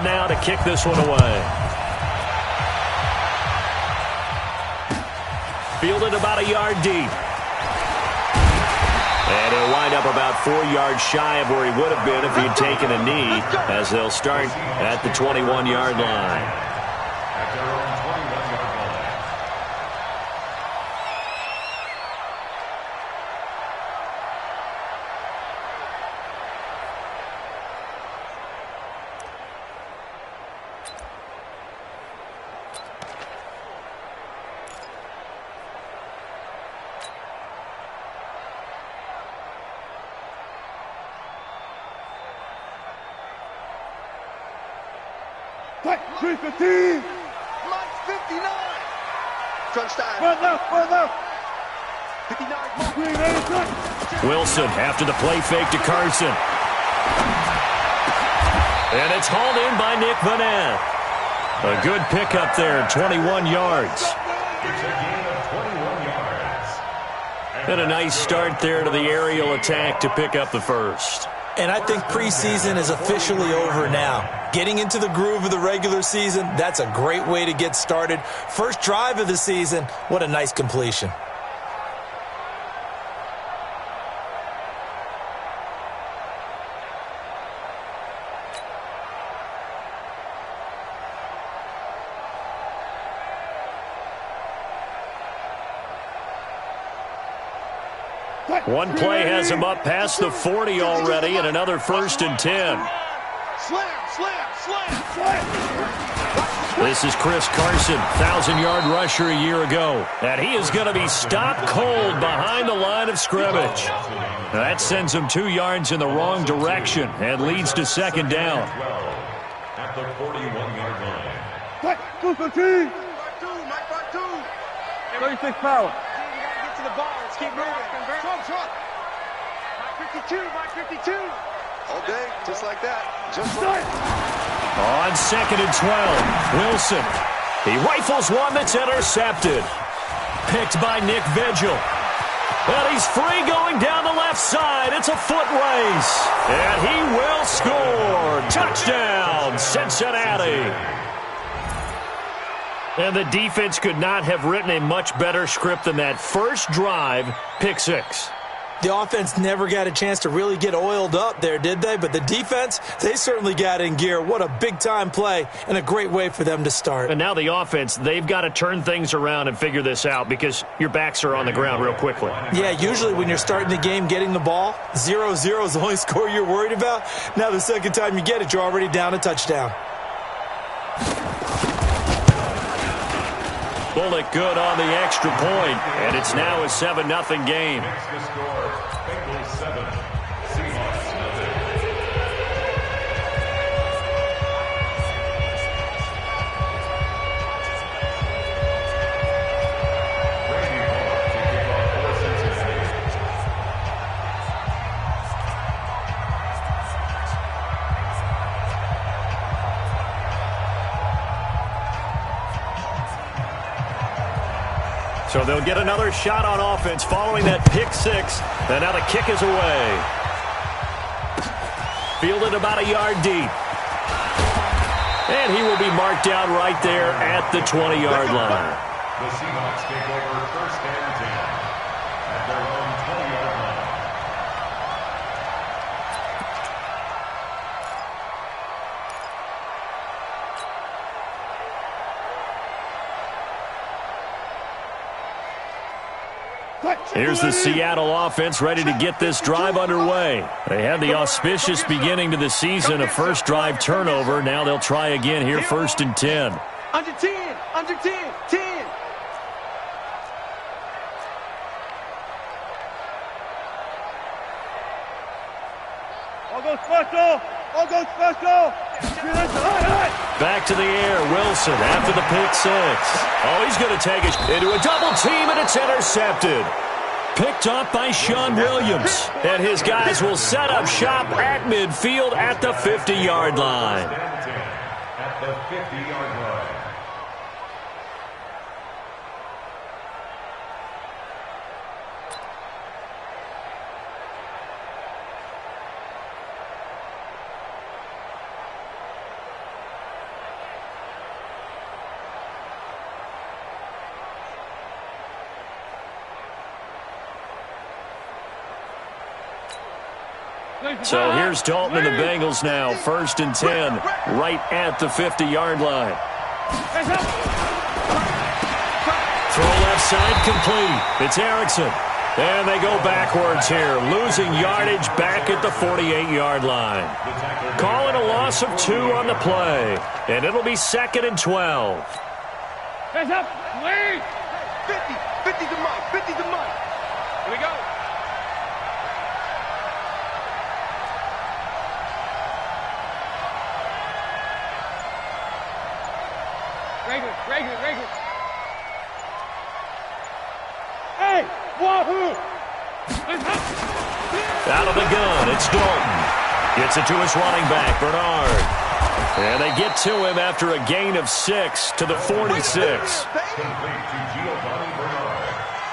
now to kick this one away. Fielded about a yard deep. And he'll wind up about 4 yards shy of where he would have been if he had taken a knee, as they'll start at the 21-yard line. Mike 59. Crunch time. Run left. 59. Wilson after the play fake to Carson. And it's hauled in by Nick Vanette. A good pickup there, 21 yards. And a nice start there to the aerial attack to pick up the first. And I think preseason is officially over now. Getting into the groove of the regular season, that's a great way to get started. First drive of the season, what a nice completion. One play has him up past the 40 already, and another 1st and 10. This is Chris Carson, 1,000-yard rusher a year ago. And he is going to be stopped cold behind the line of scrimmage. That sends him 2 yards in the wrong direction and leads to 2nd down. At the 41-yard line. Mike 2. 36 power. Get to the ball. Let's keep moving. Mike 52. All day, just like that. Just like On 2nd and 12, Wilson. He rifles one that's intercepted. Picked by Nick Vigil. And he's free going down the left side. It's a foot race. And he will score. Touchdown, Cincinnati. And the defense could not have written a much better script than that. First drive, pick 6. The offense never got a chance to really get oiled up there, did they? But the defense, they certainly got in gear. What a big-time play and a great way for them to start. And now the offense, they've got to turn things around and figure this out because your backs are on the ground real quickly. Yeah, usually when you're starting the game getting the ball, 0-0 is the only score you're worried about. Now the second time you get it, you're already down a touchdown. Bullock good on the extra point, and it's now a 7-0 game. Next to score, Bengals 7, Seahawks nothing. Randy Bullock to kick off for Cincinnati. So they'll get another shot on offense following that pick 6. And now the kick is away. Fielded about a yard deep. And he will be marked down right there at the 20-yard line. The Seahawks take over 1st and 10 at their own 20-yard line. Here's the Seattle offense ready to get this drive underway. They had the auspicious beginning to the season, a first drive turnover. Now they'll try again here, 1st and 10. under 10. All go special. Back to the air, Wilson after the pick 6. Oh, he's going to take it into a double team, and it's intercepted. Picked up by Sean Williams. And his guys will set up shop at midfield at the 50-yard line. At the 50-yard line. So here's Dalton and the Bengals now. 1st and 10, right at the 50-yard line. Throw left side complete. It's Erickson. And they go backwards here, losing yardage back at the 48-yard line. Call it a loss of 2 on the play. And it'll be 2nd and 12. Hands up, lead. 50 to Mike, 50 to Mike. Here we go. Regular. Hey, wahoo! Out of the gun, it's Dalton. Gets it to his running back, Bernard. And they get to him after a gain of 6 to the 46.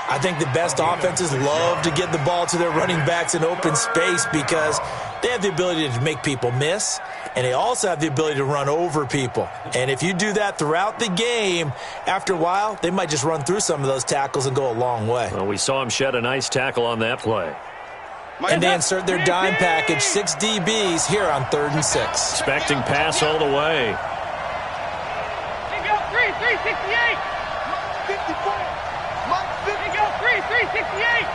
I think the best offenses love to get the ball to their running backs in open space because they have the ability to make people miss, and they also have the ability to run over people. And if you do that throughout the game, after a while, they might just run through some of those tackles and go a long way. Well, we saw him shed a nice tackle on that play. And they insert their dime package, 6 DBs here on 3rd and 6. Expecting pass all the way. Here go, 368. 54. Mike, 50. Go, 368.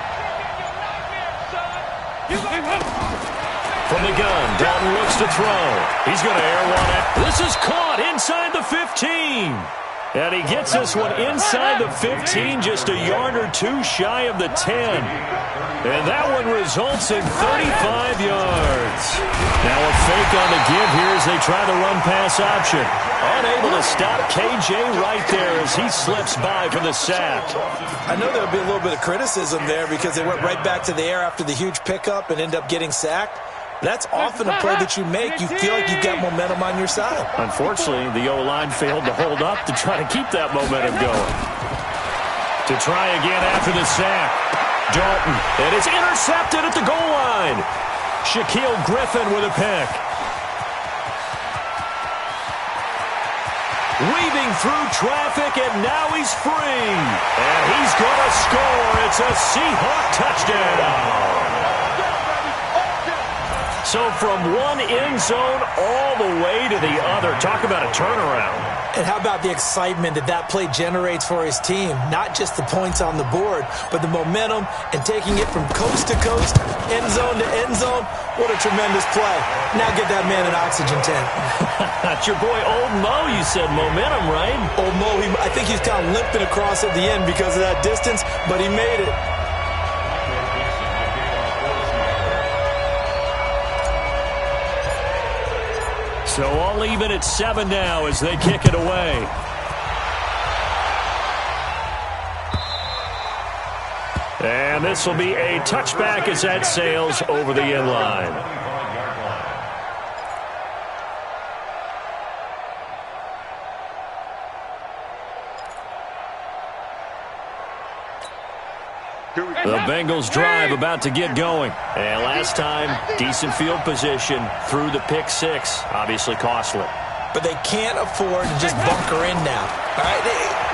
From the gun, Dalton looks to throw. He's going to air one it. This is caught inside the 15. And he gets this one inside the 15, just a yard or 2 shy of the 10. And that one results in 35 yards. Now a fake on the give here as they try the run-pass option. Unable to stop KJ right there as he slips by for the sack. I know there'll be a little bit of criticism there because they went right back to the air after the huge pickup and end up getting sacked. That's often a play that you make. You feel like you've got momentum on your side. Unfortunately, the O-line failed to hold up to try to keep that momentum going. To try again after the sack. Dalton, and it's intercepted at the goal line. Shaquille Griffin with a pick. Weaving through traffic, and now he's free. And he's going to score. It's a Seahawk touchdown. So from one end zone all the way to the other. Talk about a turnaround. And how about the excitement that play generates for his team? Not just the points on the board, but the momentum and taking it from coast to coast, end zone to end zone. What a tremendous play. Now get that man an oxygen tank. That's your boy Old Mo. You said momentum, right? Old Mo, I think he's kind of limping across at the end because of that distance, but he made it. So all even at 7 now as they kick it away. And this will be a touchback as that sails over the end line. The Bengals drive about to get going. And last time, decent field position through the pick 6. Obviously costly. But they can't afford to just bunker in now. All right?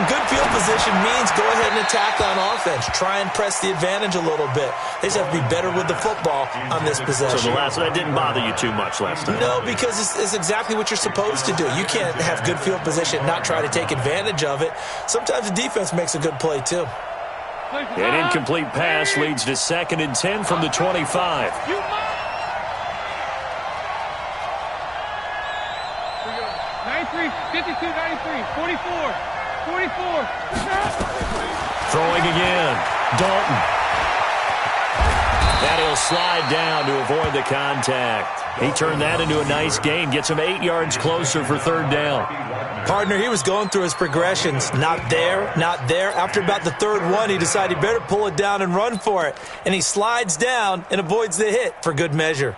Good field position means go ahead and attack on offense. Try and press the advantage a little bit. They just have to be better with the football on this possession. So that didn't bother you too much last time? No, because it's exactly what you're supposed to do. You can't have good field position and not try to take advantage of it. Sometimes the defense makes a good play, too. An incomplete pass leads to 2nd and 10 from the 25. 93, 52, 93, 44, 44. Throwing again. Dalton. And he'll slide down to avoid the contact. He turned that into a nice gain. Gets him 8 yards closer for 3rd down. Partner, he was going through his progressions. Not there, not there. After about the 3rd one, he decided he better pull it down and run for it. And he slides down and avoids the hit for good measure.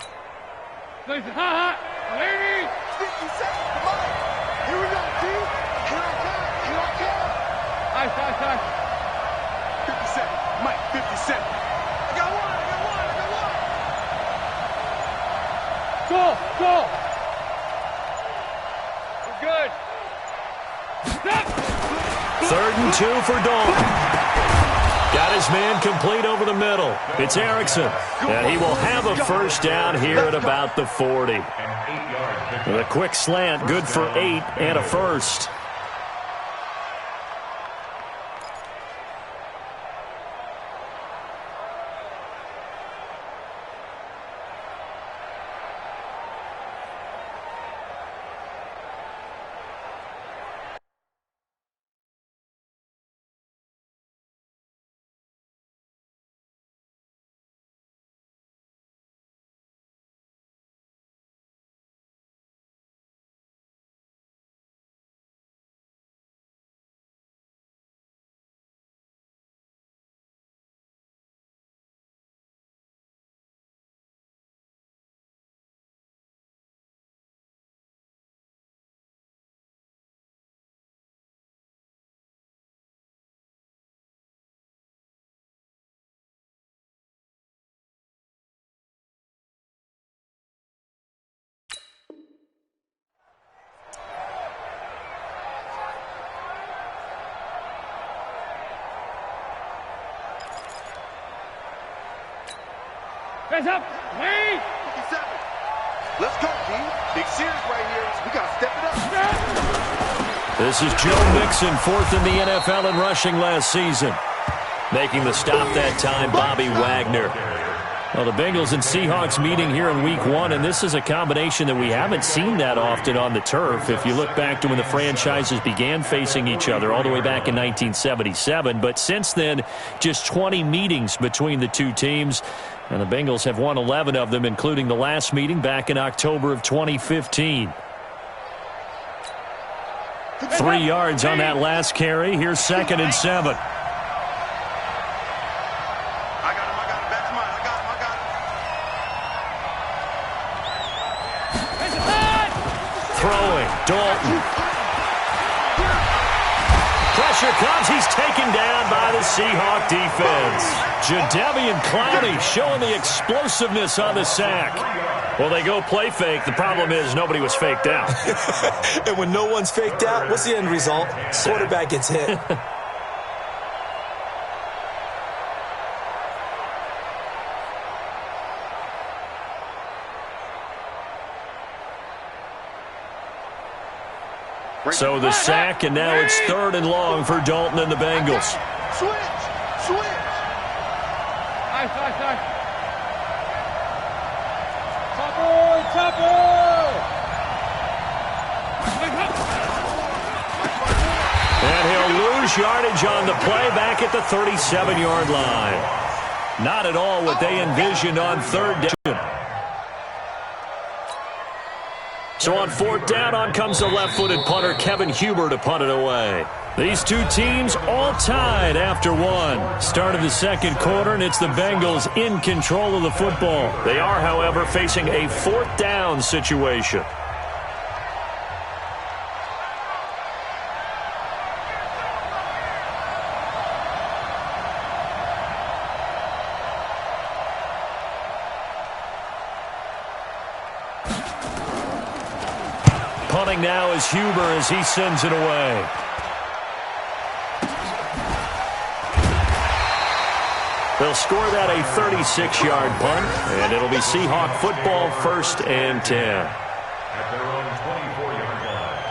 Ladies, hot, ladies. 50 seconds, come on. Here we go, T. Here I come. Ice. 50 seconds, Mike, 50 seconds. I got one. Go. We're good. 3rd and 2 for Dalton. Got his man complete over the middle. It's Erickson. And he will have a first down here at about the 40. With a quick slant, good for 8 and a first. Hands up! Wait! 57. Let's go, G. Big series right here. We got to step it up. This is Joe Mixon, 4th in the NFL in rushing last season. Making the stop that time, Bobby Wagner. Well, the Bengals and Seahawks meeting here in Week 1, and this is a combination that we haven't seen that often on the turf. If you look back to when the franchises began facing each other all the way back in 1977. But since then, just 20 meetings between the two teams. And the Bengals have won 11 of them, including the last meeting back in October of 2015. 3 yards on that last carry. Here's 2nd and 7. Throwing, Dalton. Pressure comes. He's taken down by the Seahawk defense. Jadeveon Clowney showing the explosiveness on the sack. Well, they go play fake. The problem is nobody was faked out. And when no one's faked out, what's the end result? Quarterback gets hit. So the sack, and now it's 3rd and long for Dalton and the Bengals. Switch. Nice. And he'll lose yardage on the play back at the 37-yard line. Not at all what they envisioned on 3rd down. So on 4th down, on comes the left-footed punter, Kevin Huber, to punt it away. These two teams all tied after 1. Start of the 2nd quarter, and it's the Bengals in control of the football. They are, however, facing a 4th down situation. Punting now is Huber as he sends it away. They'll score that a 36-yard punt, and it'll be Seahawk football, 1st and 10. At their own 24-yard line.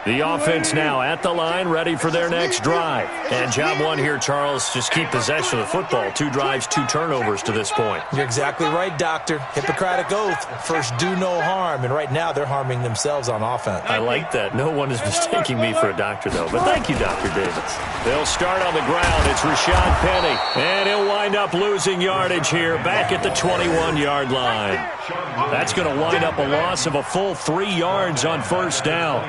The offense now at the line, ready for their next drive. And job 1 here, Charles, just keep possession of the football. 2 drives, 2 turnovers to this point. You're exactly right, Doctor. Hippocratic oath. First, do no harm. And right now, they're harming themselves on offense. I like that. No one is mistaking me for a doctor, though. But thank you, Dr. Davis. They'll start on the ground. It's Rashad Penny. And he'll wind up losing yardage here back at the 21-yard line. That's going to wind up a loss of a full 3 yards on 1st down.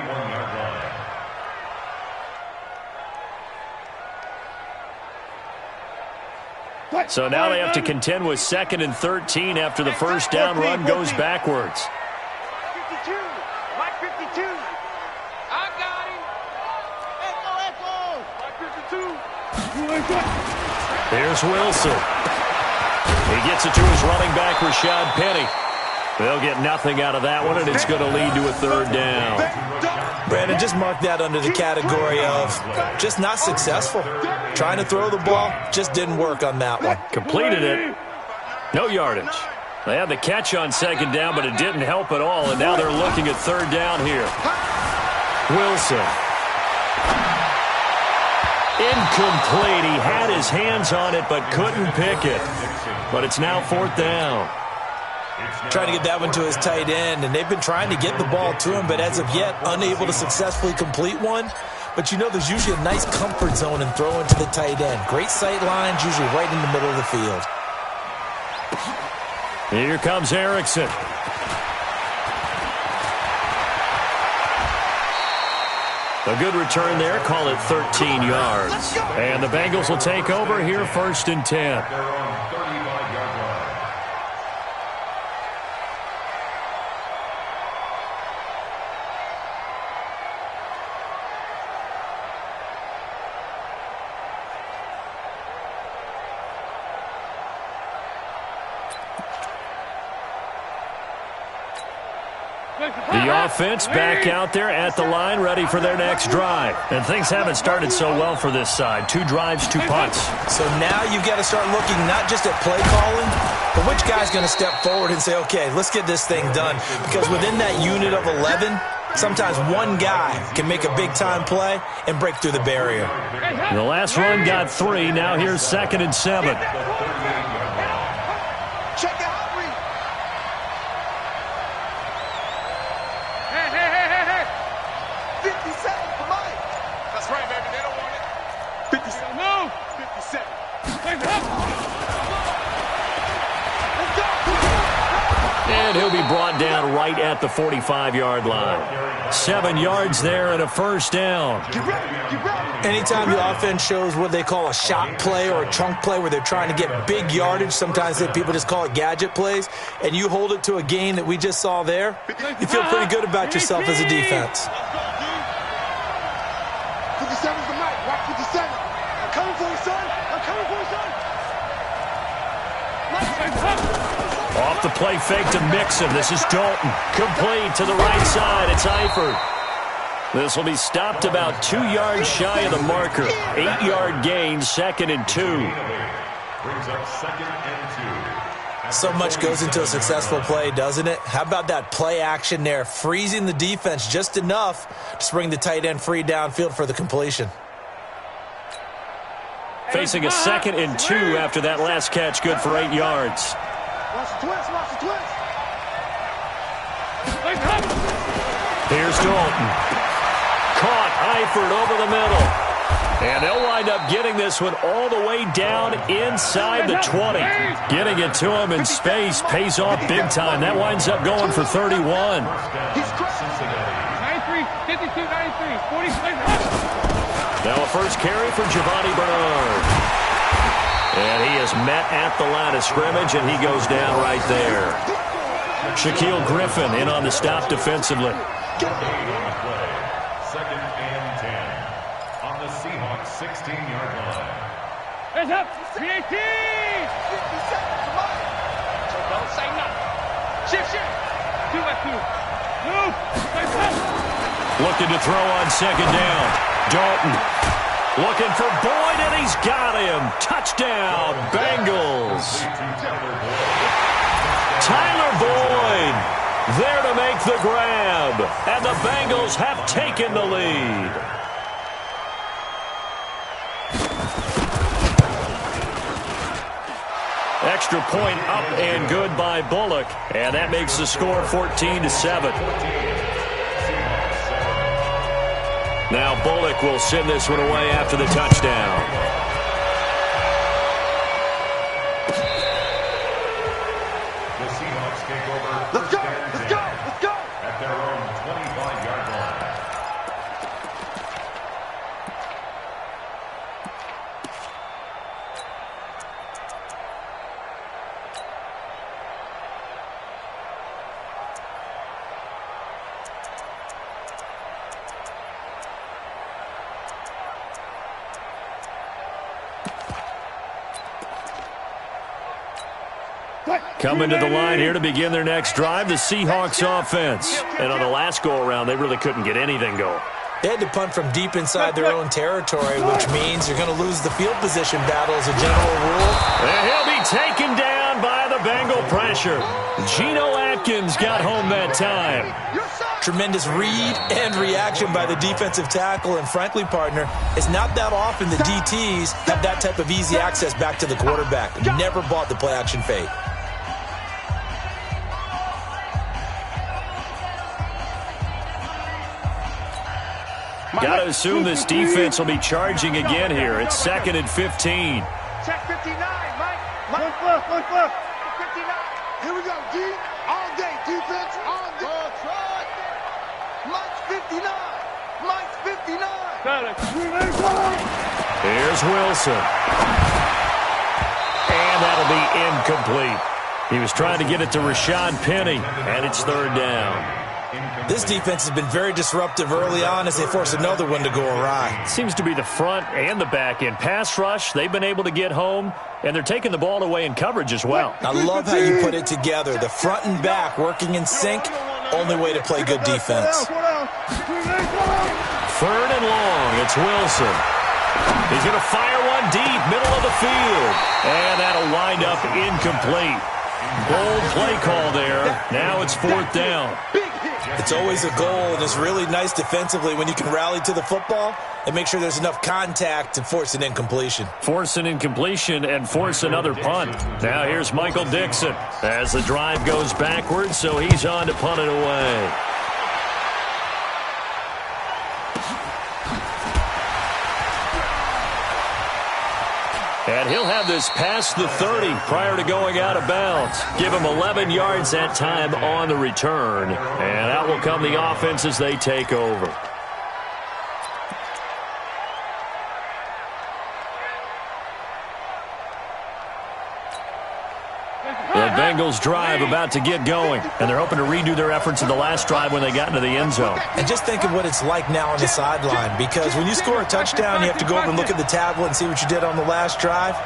So now they have to contend with 2nd and 13 after the first down run goes backwards. 52. Mike 52. I got him. Echo. Mike 52. Here's Wilson. He gets it to his running back, Rashad Penny. They'll get nothing out of that one, and it's going to lead to a third down. Brandon, just mark that under the category of just not successful. Trying to throw the ball, just didn't work on that one. Completed it. No yardage. They had the catch on second down, but it didn't help at all, and now they're looking at third down here. Wilson. Incomplete. He had his hands on it, but couldn't pick it. But it's now fourth down. Trying to get that one to his tight end, and they've been trying to get the ball to him, but as of yet, unable to successfully complete one. But you know there's usually a nice comfort zone in throwing to the tight end. Great sight lines, usually right in the middle of the field. Here comes Erickson. A good return there. Call it 13 yards. And the Bengals will take over here first and 10. The offense back out there at the line, ready for their next drive. And things haven't started so well for this side. 2 drives, 2 punts. So now you've got to start looking not just at play calling, but which guy's going to step forward and say, okay, let's get this thing done. Because within that unit of 11, sometimes one guy can make a big-time play and break through the barrier. The last run got 3. Now here's 2nd and 7. Check out. And he'll be brought down right at the 45-yard line. 7 yards there and a first down. Anytime the offense shows what they call a shot play or a chunk play where they're trying to get big yardage, sometimes people just call it gadget plays, and you hold it to a gain that we just saw there, you feel pretty good about yourself as a defense. 57's the mic. Watch 57. I'm coming for you, son. I'm coming for you, son. Off the play fake to Mixon. This is Dalton. Complete to the right side. It's Eifert. This will be stopped about 2 yards shy of the marker. 8-yard gain, 2nd and 2. Brings up 2nd and 2. So much goes into a successful play, doesn't it? How about that play action there, freezing the defense just enough to bring the tight end free downfield for the completion. Facing a 2nd and 2 after that last catch, good for 8 yards. Watch the twist. Watch the twist. Here's Dalton. Caught Eifert over the middle. And they'll wind up getting this one all the way down inside the 20. Getting it to him in space pays off big time. That winds up going for 31. He's Cincinnati. 93, 52, 93, 40. Now a first carry for Giovanni Bernard. And he is met at the line of scrimmage, and he goes down right there. Shaquille Griffin in on the stop defensively. 2nd and 10 on the Seahawks 16-yard line. Hands up. 318. 57's the mic. So don't say nothing. Shift. 2 by 2. Move. Looking to throw on 2nd down. Dalton. Looking for Boyd, and he's got him. Touchdown, Bengals. Tyler Boyd there to make the grab. And the Bengals have taken the lead. Extra point up and good by Bullock. And that makes the score 14-7. Now Bullock will send this one away after the touchdown. The Seahawks take over. Let's go. Let's go. Let's go. At their own 25-yard line. Coming to the line here to begin their next drive, the Seahawks offense. And on the last go-around, they really couldn't get anything going. They had to punt from deep inside their own territory, which means you're going to lose the field position battle as a general rule. And he'll be taken down by the Bengal pressure. Geno Atkins got home that time. Tremendous read and reaction by the defensive tackle. And frankly, partner, it's not that often the DTs have that type of easy access back to the quarterback. Never bought the play-action fade. Got to assume this defense will be charging again here. It's 2nd and 15. Check 59, Mike. Look. 59. Here we go, D. All day, defense, all day. Mike's 59. Mike's 59. Here's Wilson. And that'll be incomplete. He was trying to get it to Rashad Penny, and it's 3rd down. This defense has been very disruptive early on as they force another one to go awry. Seems to be the front and the back end. Pass rush, they've been able to get home, and they're taking the ball away in coverage as well. I love how you put it together. The front and back working in sync, only way to play good defense. 3rd and long, it's Wilson. He's going to fire one deep, middle of the field. And that'll wind up incomplete. Bold play call there. Now it's 4th down. It's always a goal, and it's really nice defensively when you can rally to the football and make sure there's enough contact to force an incompletion. Force an incompletion and force another punt. Now here's Michael Dixon as the drive goes backwards, so he's on to punt it away. And he'll have this past the 30 prior to going out of bounds. Give him 11 yards that time on the return. And out will come the offense as they take over. The Bengals drive about to get going, and they're hoping to redo their efforts in the last drive when they got into the end zone. And just think of what it's like now on the sideline, because when you score a touchdown, you have to go over and look at the tablet and see what you did on the last drive.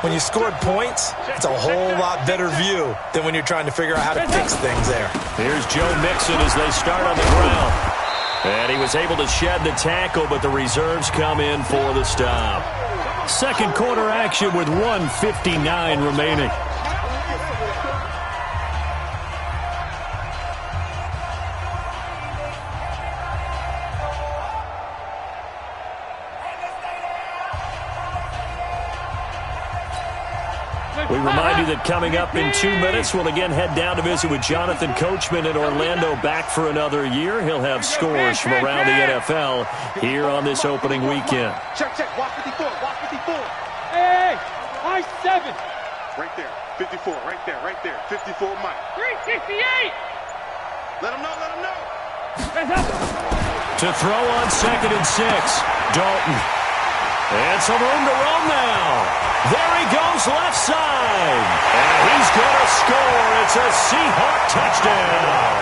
When you scored points, it's a whole lot better view than when you're trying to figure out how to fix things there. Here's Joe Mixon as they start on the ground. And he was able to shed the tackle, but the reserves come in for the stop. Second quarter action with 1:59 remaining. We remind you that coming up in 2 minutes, we'll again head doon to visit with Jonathan Coachman in Orlando, back for another year. He'll have scores from around the NFL here on this opening weekend. Check. Watch 54. Watch 54. Hey, Mike 7. Right there. 54. Right there. 54, Mike. 368. Let him know. To throw on 2nd and 6. Dalton. And some room to roam now. There he goes left side. And he's going to score. It's a Seahawk touchdown.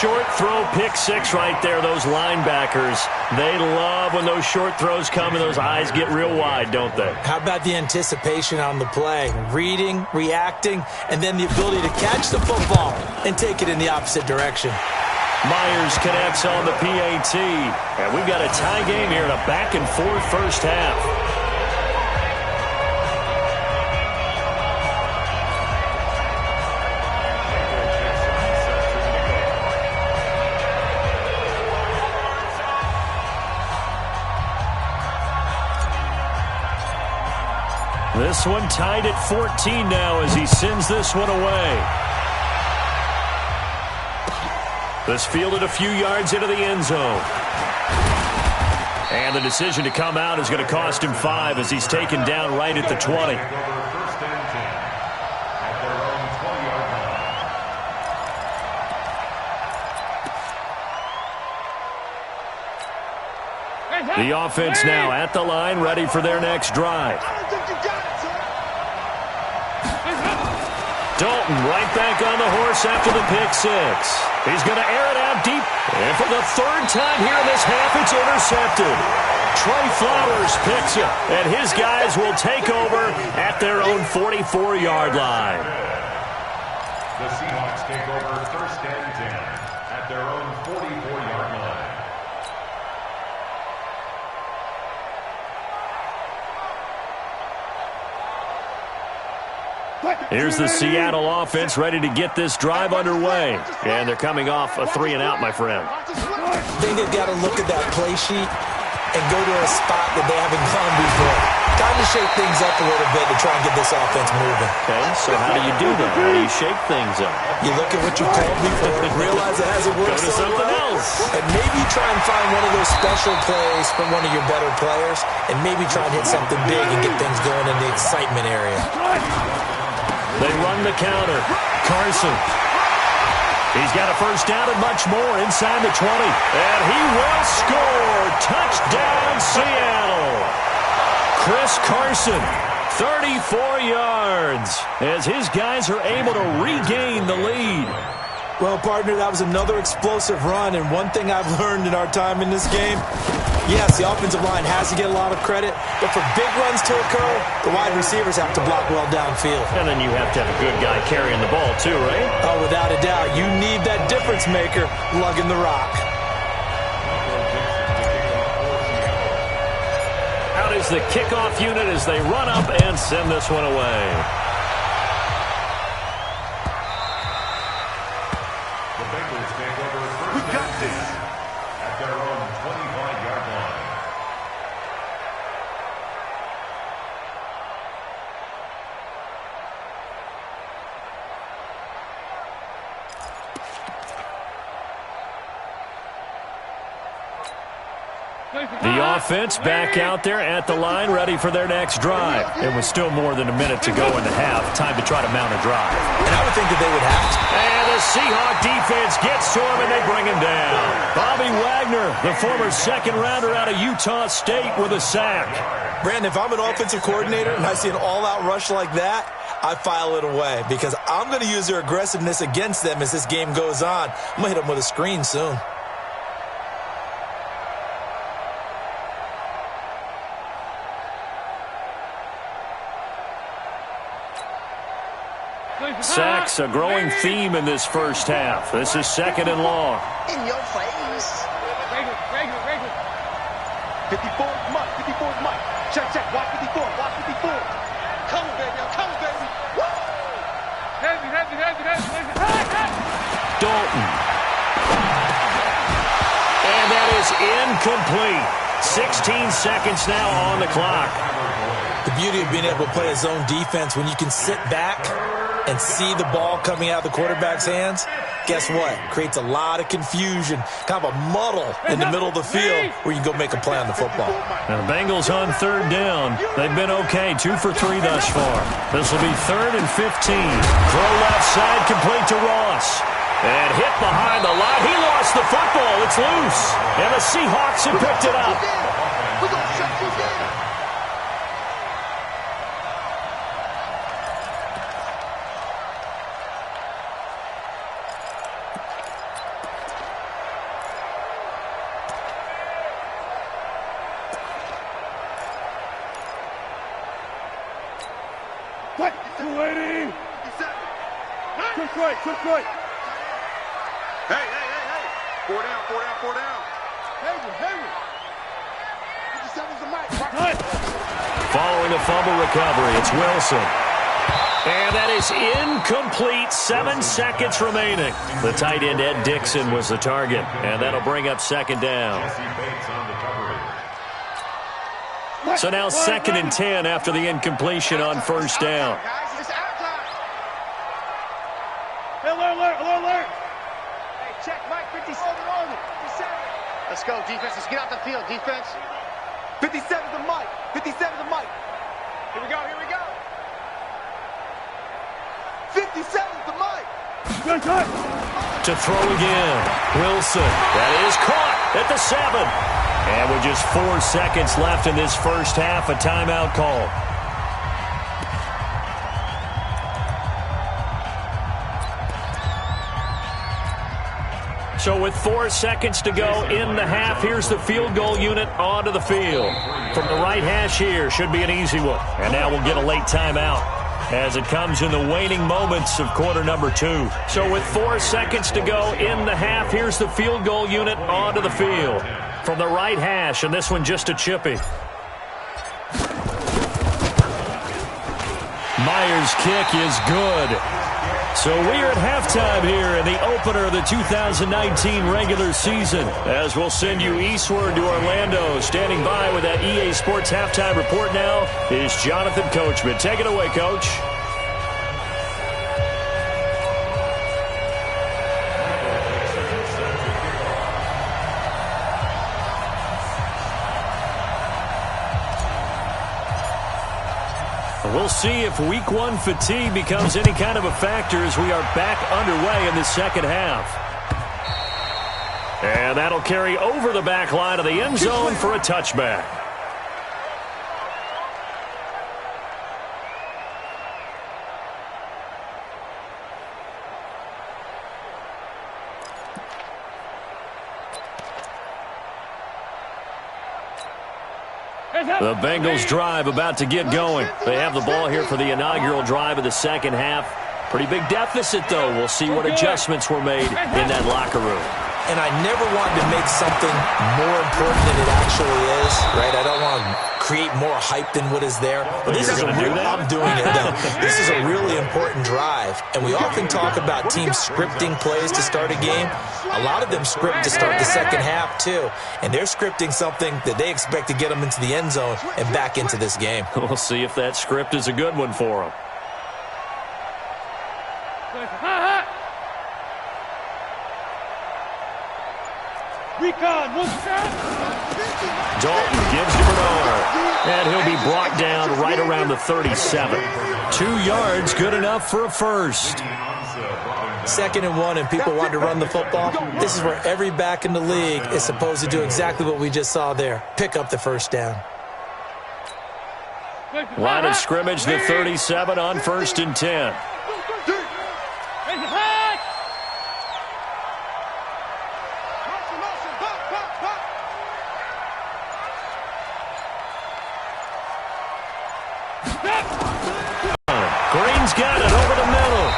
Short throw, pick 6 right there. Those linebackers, they love when those short throws come and those eyes get real wide, don't they? How about the anticipation on the play? Reading, reacting, and then the ability to catch the football and take it in the opposite direction. Myers connects on the PAT. And we've got a tie game here in a back-and-forth first half. This one tied at 14 now as he sends this one away. This fielded a few yards into the end zone. And the decision to come out is going to cost him 5 as he's taken down right at the 20. The offense now at the line, ready for their next drive. Dalton right back on the horse after the pick 6. He's going to air it out deep. And for the 3rd time here in this half, it's intercepted. Trey Flowers picks it, and his guys will take over at their own 44-yard line. The Seahawks take over first and 10 at their own 44-yard line. Here's the Seattle offense ready to get this drive underway. And they're coming off a 3-and-out, my friend. I think they've got to look at that play sheet and go to a spot that they haven't gone before. Time to shake things up a little bit to try and get this offense moving. Okay, so how do you do that? How do you shake things up? You look at what you called before, realize it hasn't worked Go to something else. and maybe try and find one of those special plays from one of your better players, and maybe try and hit something big and get things going in the excitement area. They run the counter. Carson. He's got a first down and much more inside the 20. And he will score. Touchdown, Seattle. Chris Carson, 34 yards, as his guys are able to regain the lead. Well, partner, that was another explosive run, and one thing I've learned in our time in this game, yes, the offensive line has to get a lot of credit, but for big runs to occur, the wide receivers have to block well downfield. And then you have to have a good guy carrying the ball too, right? Oh, without a doubt. You need that difference maker lugging the rock. Out is the kickoff unit as they run up and send this one away. The Bengals take over first and 10 at their own 25-yard line. The offense back out there at the line, ready for their next drive. It was still more than a minute to go in the half. Time to try to mount a drive. And I would think that they would have to. And the Seahawk defense gets to him, and they bring him down. Bobby Wagner, the former second-rounder out of Utah State, with a sack. Brandon, if I'm an offensive coordinator and I see an all-out rush like that, I file it away because I'm going to use their aggressiveness against them as this game goes on. I'm going to hit them with a screen soon. Sacks, a growing theme in this first half. This is second and long. In your face. 54 is Mike. 54 is Mike. Check, check. Watch 54. Watch 54. Come on, baby. Come on, baby. Woo! Heavy. Dalton. And that is incomplete. 16 seconds now on the clock. The beauty of being able to play a zone defense when you can sit back and see the ball coming out of the quarterback's hands, guess what? Creates a lot of confusion, kind of a muddle in the middle of the field where you can go make a play on the football. Now the Bengals on third down. They've been okay, 2 for 3 thus far. This will be 3rd and 15. Throw left side, complete to Ross. And hit behind the line. He lost the football. It's loose. And the Seahawks have picked it up. We're going to shut you down. What? 280. Quick right. Hey. 4 down. Hayward. 57's the mic. Following a fumble recovery, it's Wilson. And that is incomplete. 7 seconds remaining. The tight end, Ed Dixon, was the target. And that'll bring up second down. So now 2nd and 10 after the incompletion on first down. Guys, it's our time. Hey, alert. Hey, check Mike. 57 on it. 57. Let's go, defense. Let's get out the field, defense. 57's the mic. 57's the mic. Here we go. 57's the mic. Good. To throw again. Wilson. That is caught at the 7. And with just 4 seconds left in this first half, a timeout call. So with 4 seconds to go in the half, here's the field goal unit onto the field. From the right hash here, should be an easy one. And now we'll get a late timeout as it comes in the waning moments of quarter number 2. So with 4 seconds to go in the half, here's the field goal unit onto the field. From the right hash, and this one just a chippy. Myers' kick is good. So we're at halftime here in the opener of the 2019 regular season. As we'll send you eastward to Orlando. Standing by with that EA Sports halftime report now is Jonathan Coachman. Take it away, Coach. We'll see if week 1 fatigue becomes any kind of a factor as we are back underway in the second half. And that'll carry over the back line of the end zone for a touchback. The Bengals drive about to get going. They have the ball here for the inaugural drive of the second half. Pretty big deficit, though. We'll see what adjustments were made in that locker room. And I never wanted to make something more important than it actually is, right? I don't want to create more hype than what is there. But this is a real, I'm doing it now. This is a really important drive. And we often talk about teams scripting plays to start a game. A lot of them script to start the second half, too. And they're scripting something that they expect to get them into the end zone and back into this game. We'll see if that script is a good one for them. Dalton gives to Bernard, and he'll be brought down right around the 37. 2 yards, good enough for a first. 2nd and 1, and people want to run the football. This is where every back in the league is supposed to do exactly what we just saw there. Pick up the first down. Line of scrimmage, the 37 on 1st and 10. Green's got it over the middle.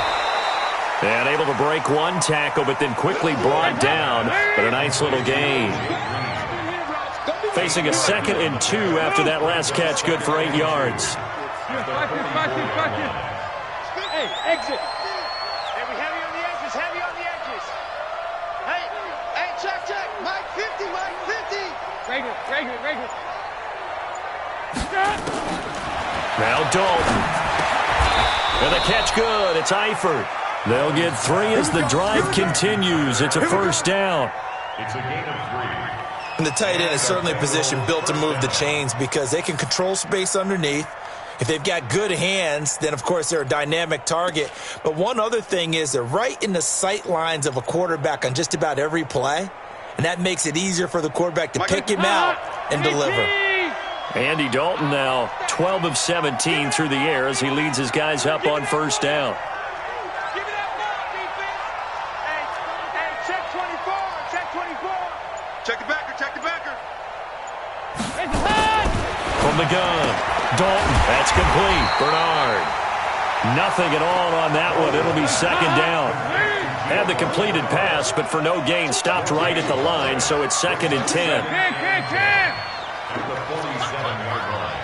And able to break one tackle, but then quickly brought down. But a nice little gain. Facing a 2nd and 2 after that last catch, good for 8 yards. Hey, exit. Hey, we heavy on the edges, heavy on the edges. Hey, check. Mike 50, Mike 50. Regular. Now Dalton. And the catch good. It's Eifert. They'll get 3 as the drive continues. It's a first down. It's a gain of 3. And the tight end is certainly a position built to move the chains because they can control space underneath. If they've got good hands, then, of course, they're a dynamic target. But one other thing is they're right in the sight lines of a quarterback on just about every play. And that makes it easier for the quarterback to pick him out and deliver. Andy Dalton now 12 of 17 through the air as he leads his guys up on first down. Give it up now, defense. Hey, check 24. Check the backer. From the gun, Dalton, that's complete. Bernard, nothing at all on that one. It'll be 2nd down. Had the completed pass, but for no gain, stopped right at the line, so it's 2nd and 10. At the 47-yard line.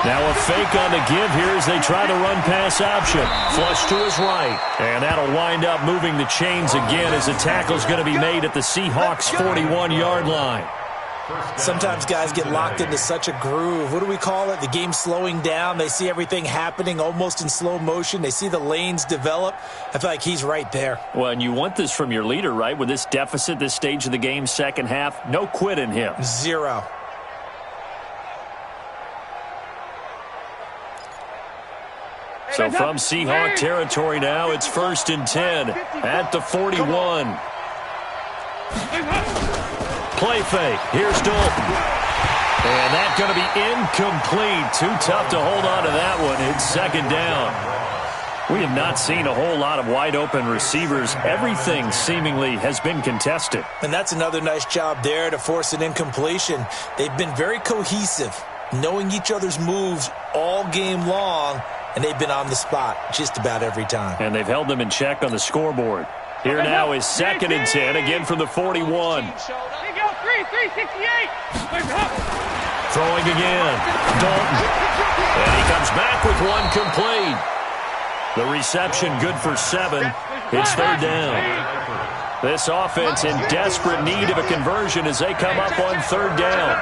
Now a fake on the give here as they try to run pass option. Flush to his right. And that'll wind up moving the chains again as the tackle's going to be made at the Seahawks' 41-yard line. Sometimes guys get locked into such a groove. What do we call it? The game's slowing down. They see everything happening almost in slow motion. They see the lanes develop. I feel like he's right there. Well, and you want this from your leader, right? With this deficit, this stage of the game, second half, no quit in him. 0. So from Seahawk territory now, it's 1st and 10 at the 41. Play fake. Here's Dalton. And that's going to be incomplete. Too tough to hold on to that one. It's 2nd down. We have not seen a whole lot of wide-open receivers. Everything seemingly has been contested. And that's another nice job there to force an incompletion. They've been very cohesive, knowing each other's moves all game long, and they've been on the spot just about every time. And they've held them in check on the scoreboard. Here now is 2nd and 10, again from the 41. Here you go, 368. Throwing again. Dalton. And he comes back with one complete. The reception good for 7. It's 3rd down. This offense in desperate need of a conversion as they come up on 3rd down.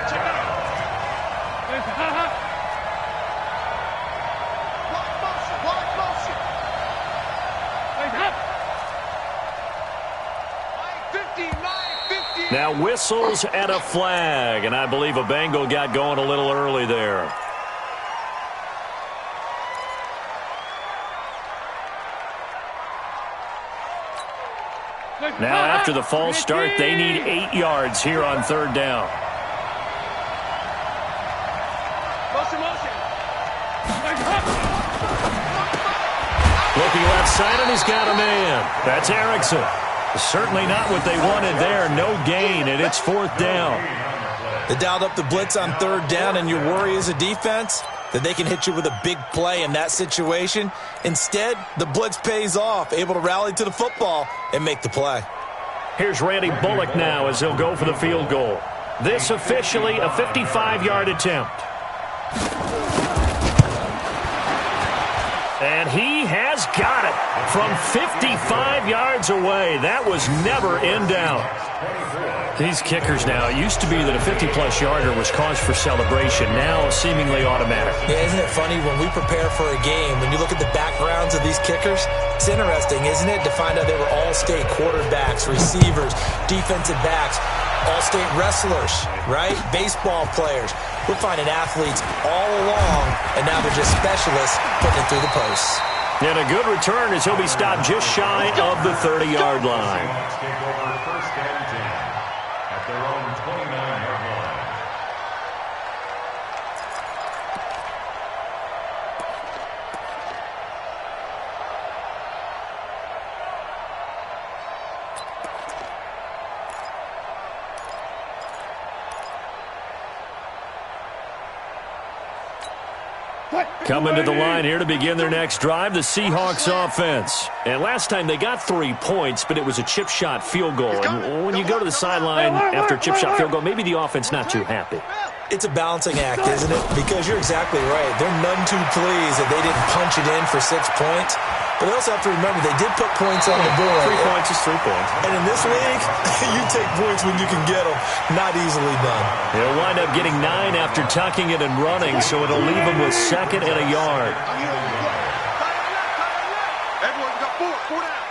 Now whistles and a flag, and I believe a Bengal got going a little early there. Now after the false start, they need 8 yards here on 3rd down. Looking left side, and he's got a man. That's Erickson. Certainly not what they wanted there. No gain, and it's 4th down. They dialed up the blitz on 3rd down, and your worry as a defense that they can hit you with a big play in that situation. Instead, the blitz pays off, able to rally to the football and make the play. Here's Randy Bullock now as he'll go for the field goal. This officially a 55-yard attempt. And he has got it from 55 yards away. That was never in doubt. These kickers now, it used to be that a 50-plus yarder was cause for celebration. Now seemingly automatic. Yeah, isn't it funny when we prepare for a game, when you look at the backgrounds of these kickers, it's interesting, isn't it, to find out they were all-state quarterbacks, receivers, defensive backs, all-state wrestlers, right? Baseball players. We're finding athletes all along, and now they're just specialists putting it through the posts. And a good return as he'll be stopped just shy of the 30-yard line. Take over 1st and 10 at their own 29-yard line. Coming to the line here to begin their next drive, the Seahawks offense. And last time they got 3 points, but it was a chip shot field goal. And when you go to the sideline after a chip shot field goal, maybe the offense not too happy. It's a balancing act, isn't it? Because you're exactly right. They're none too pleased that they didn't punch it in for 6 points. But they also have to remember they did put points on the board. 3 points is 3 points. And in this league, you take points when you can get them. Not easily done. They'll wind up getting 9 after tucking it and running, so it'll leave them with 2nd and a yard. Everyone got 4 down.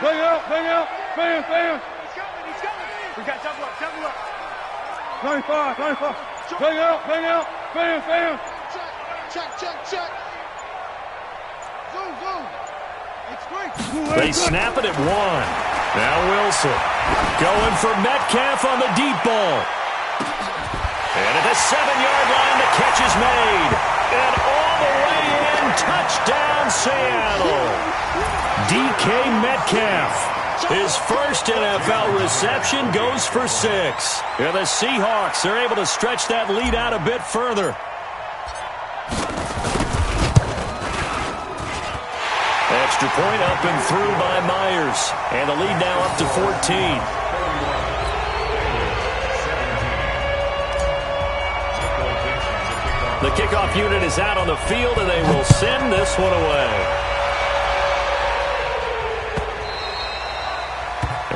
Bang out, bam. He's coming. We got double up. 25. Bang out, bam. Check. Zoom. They snap it at 1. Now Wilson going for Metcalf on the deep ball. And at the 7-yard line, the catch is made. And all the way in, touchdown Seattle. DK Metcalf, his first NFL reception, goes for 6. And the Seahawks are able to stretch that lead out a bit further. Extra point up and through by Myers. And the lead now up to 14. The kickoff unit is out on the field, and they will send this one away.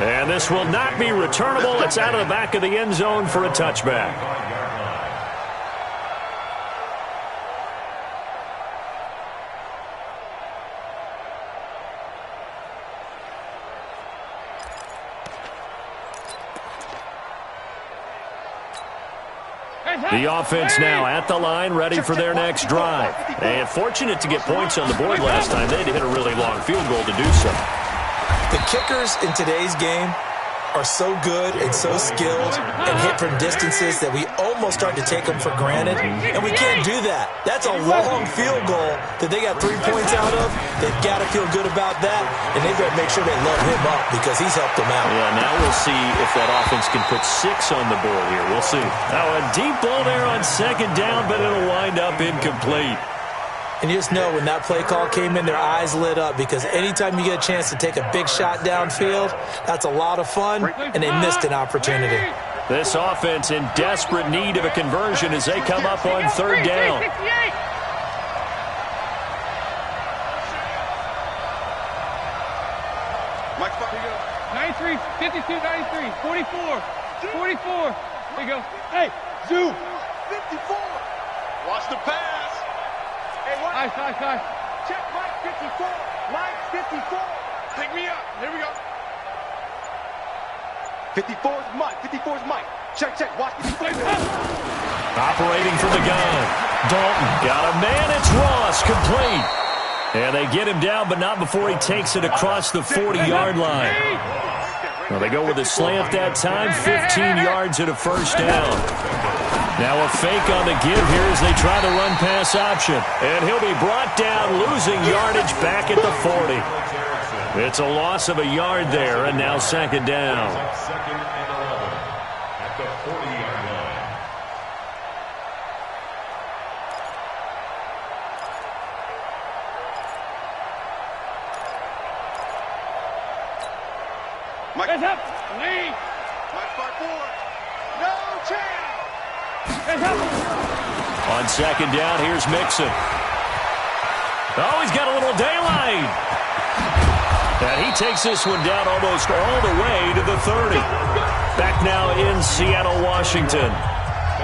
And this will not be returnable. It's out of the back of the end zone for a touchback. The offense now at the line, ready for their next drive. And fortunate to get points on the board last time. They had to hit a really long field goal to do so. The kickers in today's game are so good and so skilled and hit from distances that we almost start to take them for granted, and we can't do that. That's a long field goal that they got 3 points out of. They've got to feel good about that, and they've got to make sure they load him up because he's helped them out. Yeah, now we'll see if that offense can put 6 on the board here. We'll see. Now a deep ball there on second down, but it'll wind up incomplete. And you just know when that play call came in, their eyes lit up because anytime you get a chance to take a big shot downfield, that's a lot of fun, and they missed an opportunity. This offense in desperate need of a conversion as they come up on third down. Mike, 93, 52, 93, 44, 44. There you go. Hey, Zoo. 54. Watch the pass. Hey, what? Nice. Check Mike 54. Mike 54. Pick me up. Here we go. 54 is Mike. 54 is Mike. Check. Watch 54. Operating from the gun. Dalton got a man. It's Ross, complete. And they get him down, but not before he takes it across the 40-yard line. Well, they go with a slant that time, 15 yards and a first down. Now a fake on the give here as they try the run-pass option. And he'll be brought down, losing yardage back at the 40. It's a loss of a yard there, and now second down. Second and 11 at the 40-yard line. Mike, Hands up. Lead. Mike 5-4. No chance. Hands up. On second down, here's Mixon. Oh, he's got a little daylight. And he takes this one down almost all the way to the 30. Back now in Seattle, Washington.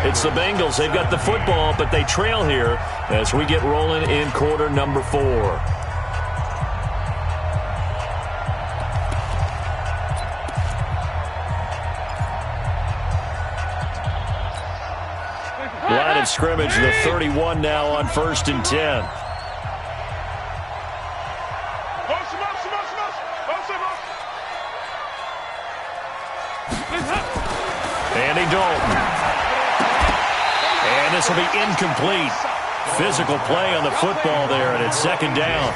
It's the Bengals. They've got the football, but they trail here as we get rolling in quarter number 4. Line of scrimmage, the 31 now on 1st and 10. Andy Dalton. And this will be incomplete. Physical play on the football there, and it's second down.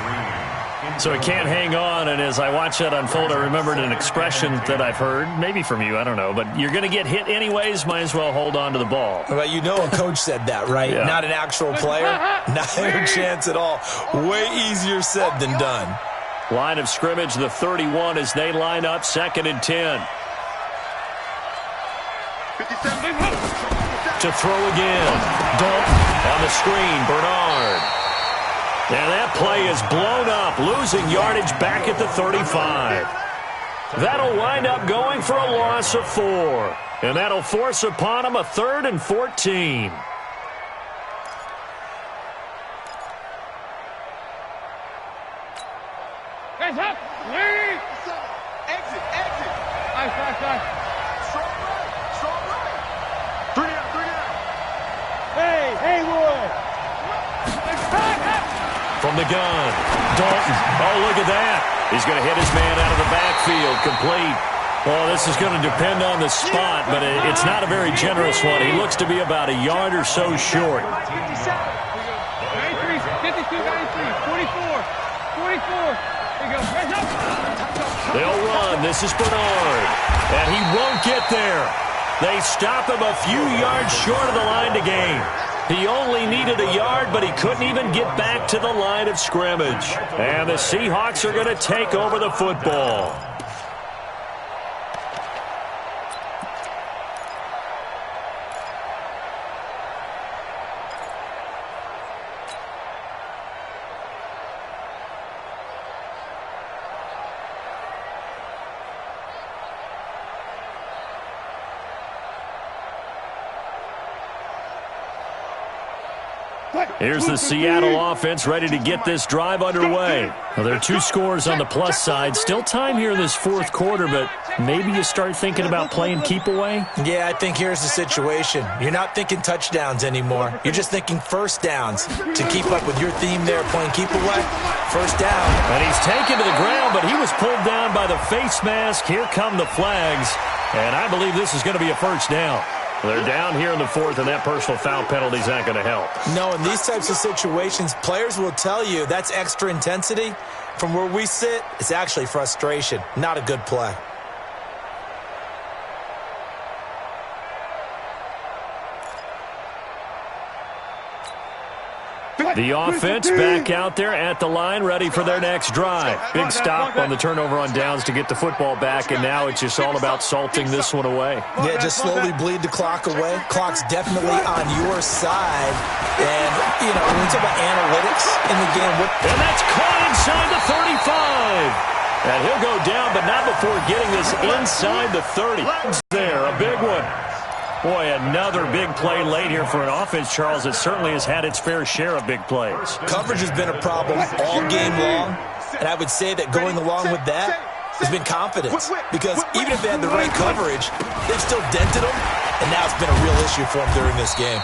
So he can't hang on, and as I watch that unfold, I remembered an expression that I've heard, maybe from you, I don't know, but you're going to get hit anyways, might as well hold on to the ball. Well, you know a coach said that, right? Yeah. Not an actual player. Not a chance at all. Way easier said than done. Line of scrimmage, the 31 as they line up, 2nd and 10. 57. To throw again. Dalton on the screen. Bernard. And that play is blown up, losing yardage back at the 35. That'll wind up going for a loss of 4. And that'll force upon him a 3rd and 14. Hands up. Lead. Exit. Nice. Strong right. 3 down. Hey, Haywood. From the gun, Dalton. Oh, look at that. He's going to hit his man out of the backfield, complete. Well, this is going to depend on the spot, but it's not a very generous one. He looks to be about a yard or so short. 93, 52, 93, 44. There you go. Hands up. They'll run. This is Bernard. And he won't get there. They stop him a few yards short of the line to gain. He only needed a yard, but he couldn't even get back to the line of scrimmage. And the Seahawks are going to take over the football. Here's the Seattle offense ready to get this drive underway. Well, there are 2 scores on the plus side. Still time here in this fourth quarter, but maybe you start thinking about playing keep away? Yeah, I think here's the situation. You're not thinking touchdowns anymore. You're just thinking first downs. To keep up with your theme there, playing keep away, first down. And he's taken to the ground, but he was pulled down by the face mask. Here come the flags, and I believe this is going to be a first down. They're down here in the fourth, and that personal foul penalty is not going to help. No, in these types of situations, players will tell you that's extra intensity. From where we sit, it's actually frustration, not a good play. The offense back out there at the line, ready for their next drive. Big stop on the turnover on downs to get the football back, and now it's just all about salting this one away. Yeah, just slowly bleed the clock away. Clock's definitely on your side. And, you know, when we talk about analytics in the game. And that's caught inside the 35. And he'll go down, but not before getting this inside the 30. There, a big one. Boy, another big play late here for an offense, Charles. It certainly has had its fair share of big plays. Coverage has been a problem all game long, and I would say that going along with that has been confidence. Because even if they had the right coverage, they've still dented them, and now it's been a real issue for them during this game.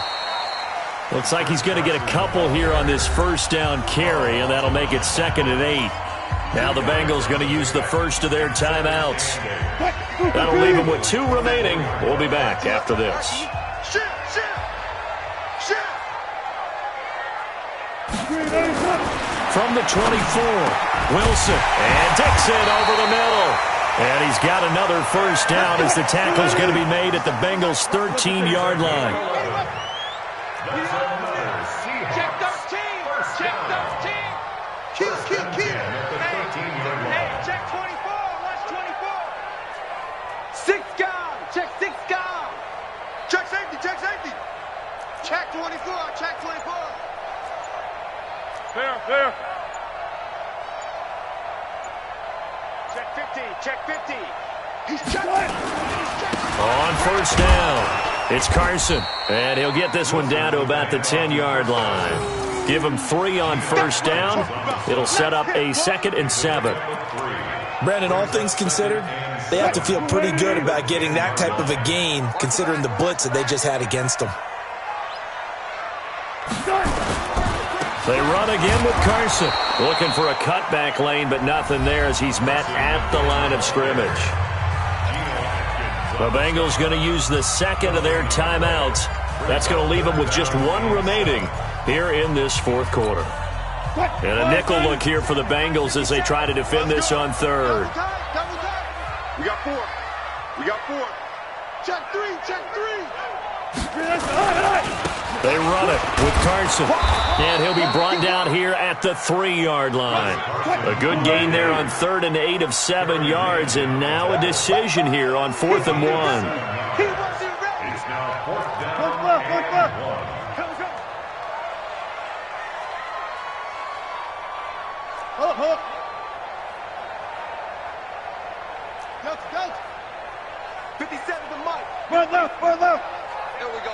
Looks like he's going to get a couple here on this first down carry, and that'll make it 2nd and 8. Now the Bengals going to use the first of their timeouts. That'll leave them with 2 remaining. We'll be back after this. From the 24, Wilson and Dixon over the middle. And he's got another first down as the tackle's going to be made at the Bengals' 13-yard line. Check 13. Check 13. Keep. Hey, check 24. Watch 24. 6 gone. Check 6 gone. Check safety. Check 24. Check 24. Fair. Check 50. Check 50. He's checked. On first down, it's Carson. And he'll get this one down to about the 10-yard line. Give him 3 on first down. It'll set up a 2nd and 7. Brandon, all things considered, they have to feel pretty good about getting that type of a gain, considering the blitz that they just had against them. They run again with Carson. Looking for a cutback lane, but nothing there as he's met at the line of scrimmage. The Bengals going to use the 2nd of their timeouts. That's going to leave them with just 1 remaining here in this fourth quarter. And a nickel look here for the Bengals as they try to defend this on 3rd. We got 4. Check 3. They run it with Carson. And he'll be brought down here at the 3-yard line. A good gain there on 3rd and 8 of 7 yards. And now a decision here on 4th and 1. It's now 4th down and 1. Hold. Go. 57 to Mike. Run left. Here we go.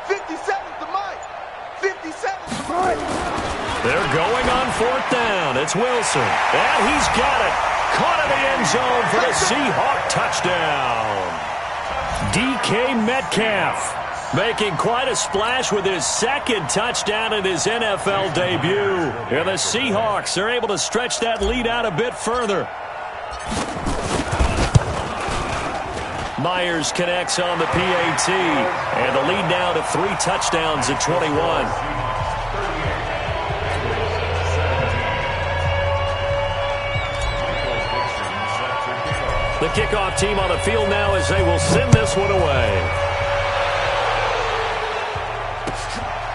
57 to Mike. 57 to Mike. They're going on 4th down. It's Wilson. And he's got it. Caught in the end zone for the Seahawk touchdown. DK Metcalf making quite a splash with his 2nd touchdown in his NFL debut. And the Seahawks are able to stretch that lead out a bit further. Myers connects on the PAT. And the lead now to 3 touchdowns at 21. The kickoff team on the field now as they will send this one away.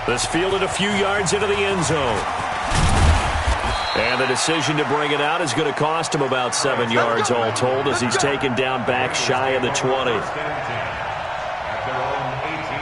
This fielded a few yards into the end zone. And the decision to bring it out is going to cost him about 7 yards all told as he's taken down back shy of the 20. At their own 18-yard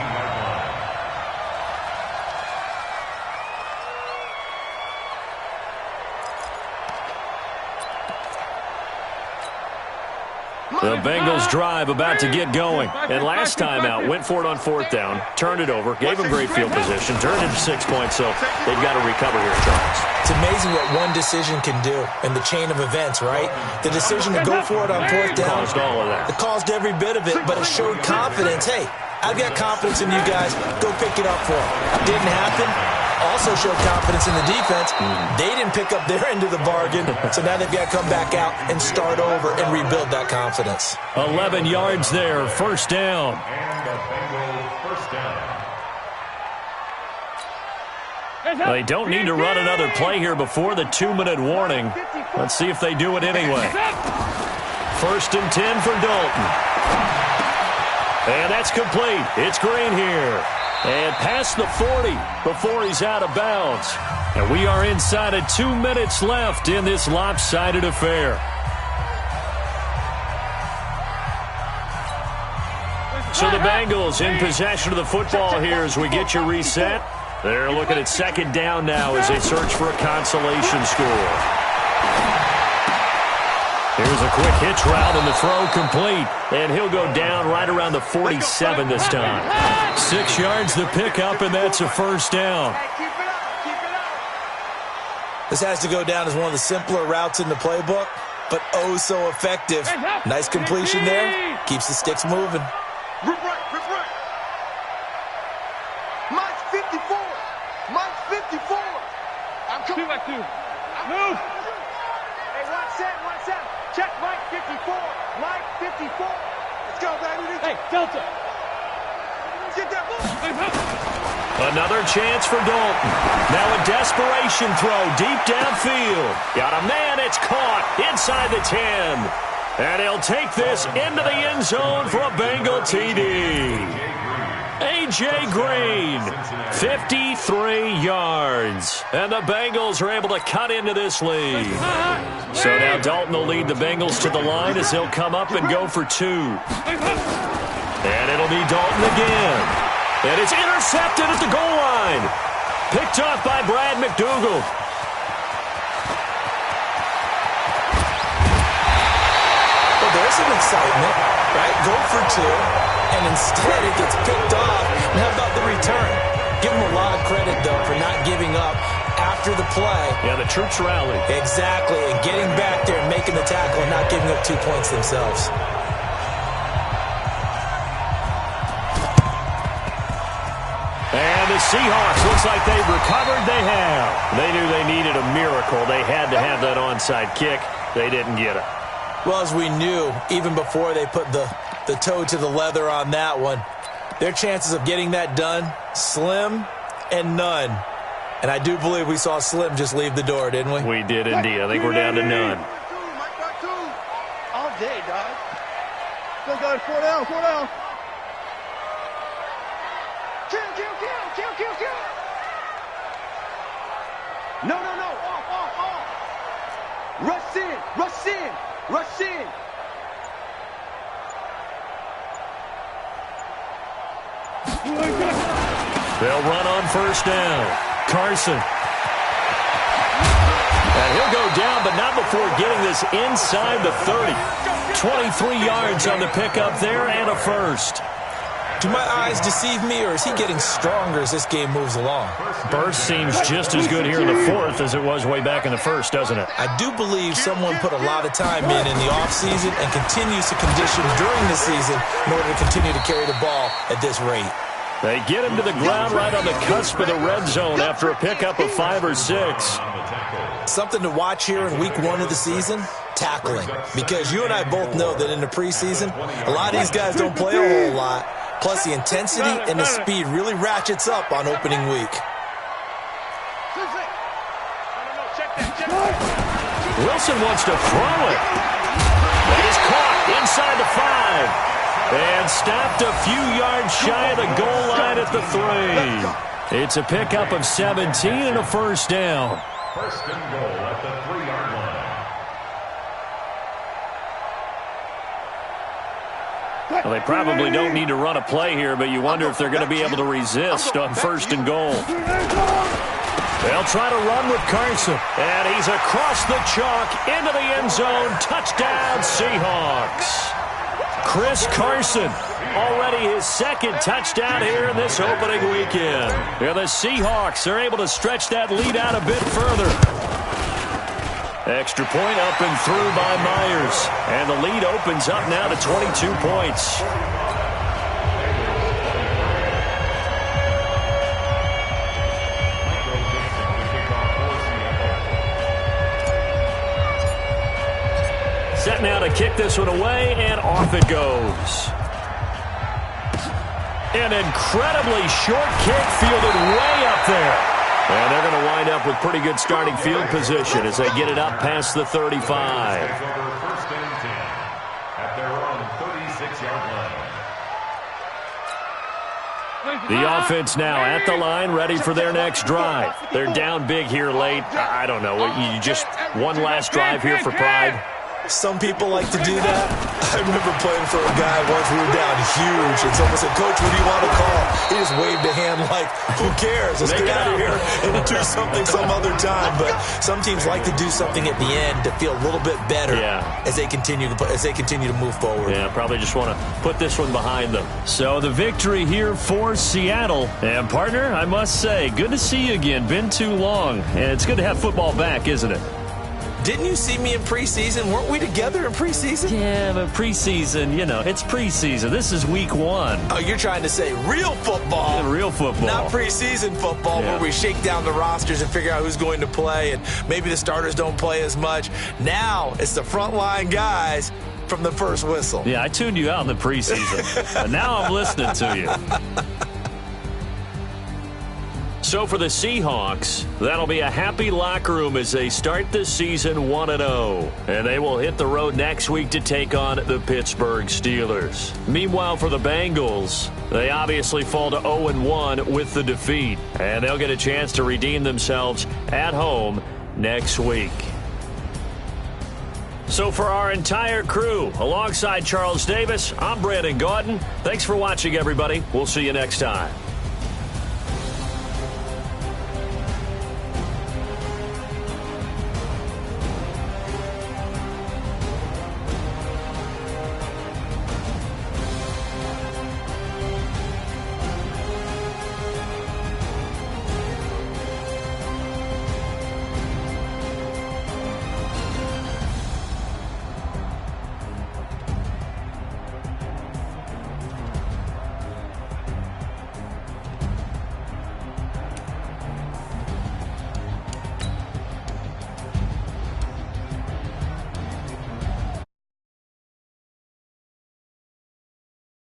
line. The Bengals drive about to get going. And last time out, went for it on 4th down, turned it over, gave them great field position, turned it into 6 points, so they've got to recover here, Charles. It's amazing what one decision can do in the chain of events, right? The decision to go for it on 4th down. Caused all of that. It caused every bit of it, but it showed confidence. Hey, I've got confidence in you guys. Go pick it up for them. Didn't happen. Also showed confidence in the defense. They didn't pick up their end of the bargain, so now they've got to come back out and start over and rebuild that confidence. 11 yards there, 1st down. And the Bengals 1st down. They don't need to run another play here before the 2-minute warning. Let's see if they do it anyway. 1st and 10 for Dalton. And that's complete. It's Green here. And past the 40 before he's out of bounds. And we are inside of 2 minutes left in this lopsided affair. So the Bengals in possession of the football here as we get you reset. They're looking at 2nd down now as they search for a consolation score. Here's a quick hitch route and the throw complete. And he'll go down right around the 47 this time. 6 yards the pickup, and that's a 1st down. This has to go down as one of the simpler routes in the playbook, but oh so effective. Nice completion there. Keeps the sticks moving. Rip right. Mike's 54. Mike's 54. I'm coming. 2 by 2. Move. Hey, 1 set. Check Mike 54. Mike 54. Let's go, baby. Hey, Delta. Let's get that move. Another chance for Dalton. Now a desperation throw deep downfield. Got a man, it's caught inside the 10. And he'll take this into the end zone for a Bengal TD. A.J. Green, 53 yards. And the Bengals are able to cut into this lead. So now Dalton will lead the Bengals to the line as he'll come up and go for 2. And it'll be Dalton again. And it's intercepted at the goal line. Picked off by Brad McDougal. Well, there's some excitement, right? Go for 2, and instead it gets picked off. And how about the return? Give them a lot of credit, though, for not giving up after the play. Yeah, the troops rallied. Exactly, and getting back there and making the tackle and not giving up 2 points themselves. And the Seahawks, looks like they've recovered. They have. They knew they needed a miracle. They had to have that onside kick. They didn't get it. Well, as we knew, even before they put the toe to the leather on that one, their chances of getting that done, slim and none. And I do believe we saw Slim just leave the door, didn't we? We did indeed. I think we're down to none. All day, dog. Let's go. 4 down. Kill. No. Off. Rush in. They'll run on 1st down. Carson. And he'll go down, but not before getting this inside the 30. 23 yards on the pickup there and a 1st. Do my eyes deceive me, or is he getting stronger as this game moves along? Burst seems just as good here in the 4th as it was way back in the 1st, doesn't it? I do believe someone put a lot of time in the offseason and continues to condition during the season in order to continue to carry the ball at this rate. They get him to the ground right on the cusp of the red zone after a pickup of 5 or 6. Something to watch here in week 1 of the season, tackling. Because you and I both know that in the preseason, a lot of these guys don't play a whole lot. Plus, the intensity and the speed really ratchets up on opening week. Wilson wants to throw it. That is caught inside the 5. And stopped a few yards shy of the goal line at the 3. It's a pickup of 17 and a 1st down. 1st and goal at the 3-yard line. Well, they probably don't need to run a play here, but you wonder if they're going to be able to resist on 1st and goal. They'll try to run with Carson. And he's across the chalk into the end zone. Touchdown, Seahawks. Chris Carson, already his second touchdown here in this opening weekend. And the Seahawks are able to stretch that lead out a bit further. Extra point up and through by Myers. And the lead opens up now to 22 points. Set now to kick this one away, and off it goes. An incredibly short kick fielded way up there. And they're going to wind up with pretty good starting field position as they get it up past the 35. First and 10 at their own 36-yard line. The offense now at the line, ready for their next drive. They're down big here late. I don't know. You just one last drive here for pride. Some people like to do that. I remember playing for a guy once. We were down huge, and someone said, "Coach, what do you want to call?" He just waved a hand like, "Who cares? Let's get out of here and do something some other time." But some teams like to do something at the end to feel a little bit better as they continue to move forward. Yeah, probably just want to put this one behind them. So the victory here for Seattle. And partner, I must say, good to see you again. Been too long, and it's good to have football back, isn't it? Didn't you see me in preseason? Weren't we together in preseason? Yeah, but preseason, it's preseason. This is week 1. Oh, you're trying to say real football. Yeah, real football. Not preseason football where we shake down the rosters and figure out who's going to play, and maybe the starters don't play as much. Now it's the frontline guys from the first whistle. Yeah, I tuned you out in the preseason. And now I'm listening to you. So for the Seahawks, that'll be a happy locker room as they start the season 1-0. And they will hit the road next week to take on the Pittsburgh Steelers. Meanwhile, for the Bengals, they obviously fall to 0-1 with the defeat. And they'll get a chance to redeem themselves at home next week. So for our entire crew, alongside Charles Davis, I'm Brandon Gaudin. Thanks for watching, everybody. We'll see you next time.